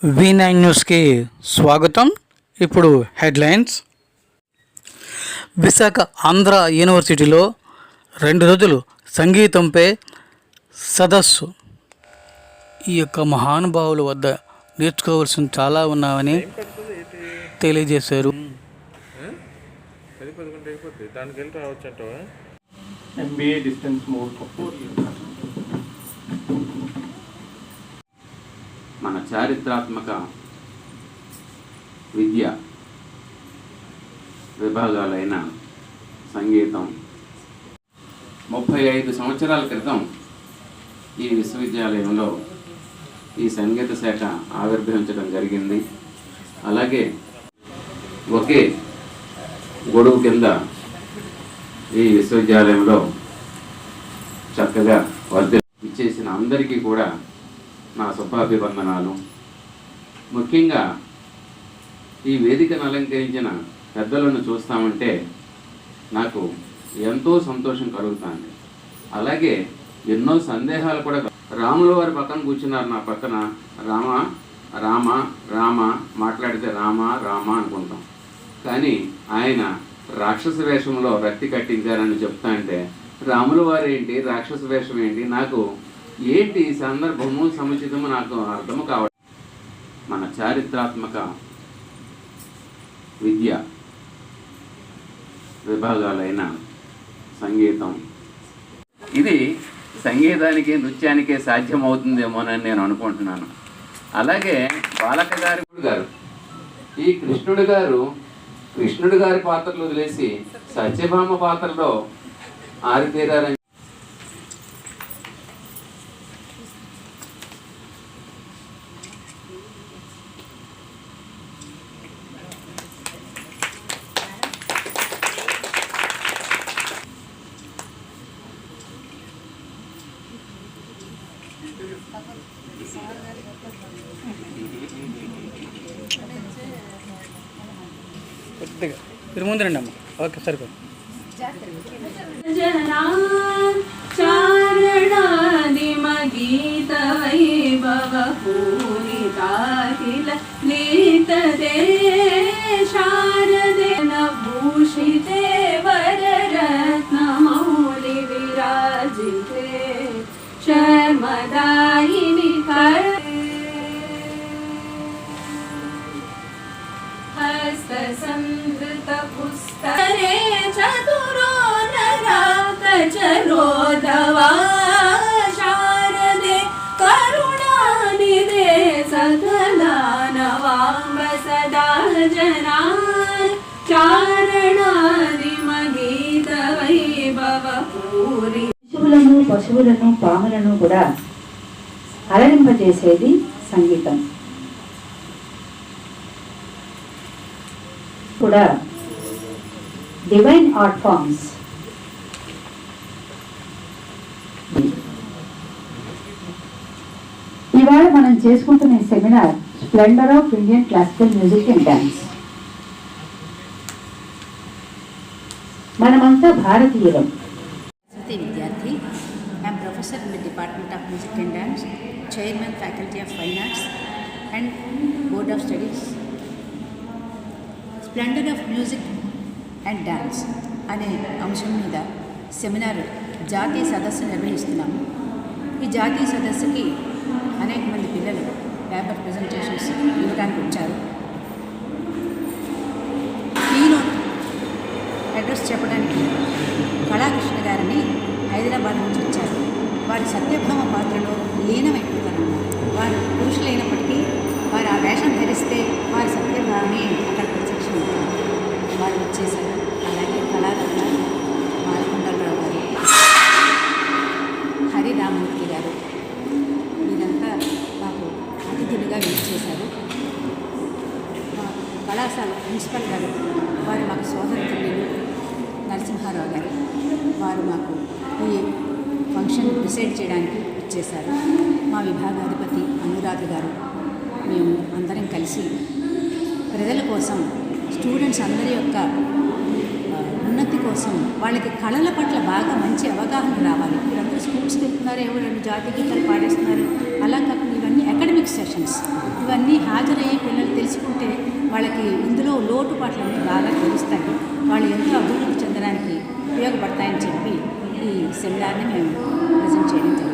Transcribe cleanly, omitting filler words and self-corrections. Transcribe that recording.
V9 న్యూస్కి స్వాగతం. ఇప్పుడు హెడ్లైన్స్. విశాఖ ఆంధ్ర యూనివర్సిటీలో 2 రోజులు సంగీతంపై సదస్సు. ఈ యొక్క మహానుభావుల వద్ద నేర్చుకోవాల్సిన చాలా ఉన్నామని తెలియజేశారు. MBA distance mode for 4 years. మన చారిత్రాత్మక విద్య విభాగాలైన సంగీతం 35 సంవత్సరాల క్రితం ఈ విశ్వవిద్యాలయంలో ఈ సంగీత శాఖ ఆవిర్భవించడం జరిగింది. అలాగే ఒకే గొడుగు కింద ఈ విశ్వవిద్యాలయంలో చక్కగా ఇచ్చేసిన అందరికీ కూడా నా శుభాభివందనాలు. ముఖ్యంగా ఈ వేదికను అలంకరించిన పెద్దలను చూస్తామంటే నాకు ఎంతో సంతోషం కలుగుతుంది. అలాగే ఎన్నో సందేహాలు కూడా. రాముల వారి పక్కన కూర్చున్నారు, నా పక్కన. రామ రామ రామ మాట్లాడితే రామ రామ అనుకుంటాం, కానీ ఆయన రాక్షస వేషంలో రక్తి కట్టించారని చెప్తా అంటే రాముల వారు ఏంటి, రాక్షస వేషం ఏంటి, నాకు ఏంటి సందర్భము సముచితము నాకు అర్థము కావడం. మన చారిత్రాత్మక విద్య విభాగాలైన సంగీతం, ఇది సంగీతానికి నృత్యానికే సాధ్యమవుతుందేమోనని నేను అనుకుంటున్నాను. అలాగే బాలక గారు ఈ కృష్ణుడు గారి పాత్రలు వదిలేసి సత్యభామ పాత్రలో ఆరితేరారని. మీరు ముందు రండి అమ్మ. ఓకే, సరిపోయి. చారణాది మగీత వైభవ పూరితాఖిల నీతదే శారదే భూషితే వరరత్న మౌలి విరాజితే శర్మదాయిని హస్తసంధృత పుస్తరే చతురో నరాకచరోధవా శారదే కరుణానిదే సకలానవాంబ సదా జనాన్ చారణాది మగీత వైభవ పూరి. పశువులను పాములను కూడా అలరింపజేసేది సంగీతం. కూడా డివైన్ ఆర్ట్ ఫార్మ్స్. ఇవాళ మనం చేసుకుంటున్న seminar Splendor of Indian classical music and dance. మనమంతా భారతీయులం. విద్యార్థి, I'm professor in the department of music and dance, chairman faculty of fine arts and board of studies. Splendor of music and dance అనే అంశం మీద seminar జాతీయ సదస్సు నిర్వహిస్తున్నాము. ఈ జాతీయ సదస్సుకి అనేక మంది పిల్లలు పేపర్ ప్రజెంటేషన్స్ ఇవ్వడానికి వచ్చారు. కీనోట్ అడ్రస్ చెప్పడానికి కళాకృష్ణ గారిని హైదరాబాద్ నుంచి వచ్చారు. వారి సత్యభామ పాత్రలో లీనమైపోతారు. వారు పురుషులైనప్పటికీ వారు ఆ వేషం ధరిస్తే వారి సత్యభామే అక్కడ ప్రత్యక్షం అవుతారు. వారు వచ్చేసారు. అలాగే కళారత్న మాలకొండలరావు గారు, హరిరామూర్తి గారు, వీరంతా మాకు అతిథులుగా చేశారు. మా కళాశాల ప్రిన్సిపల్ గారు, వారు మాకు సోదరులు నరసింహారావు గారు, వారు మాకు ఈ ఫంక్షన్ డిసైడ్ చేయడానికి వచ్చేశారు. మా విభాగాధిపతి అనురాధ గారు, మేము అందరం కలిసి ప్రజల కోసం, స్టూడెంట్స్ అందరి యొక్క ఉన్నతి కోసం, వాళ్ళకి కళల పట్ల బాగా మంచి అవగాహన రావాలి. వీరందరూ స్కూల్స్కి వెళ్తున్నారు, ఎవరు జాతీయ గీతాలు పాడేస్తున్నారు, అలా కాకుండా ఇవన్నీ అకాడమిక్ సెషన్స్, ఇవన్నీ హాల్ సెమినార్ని మేము ప్రజెంట్ చేయడం జరిగింది.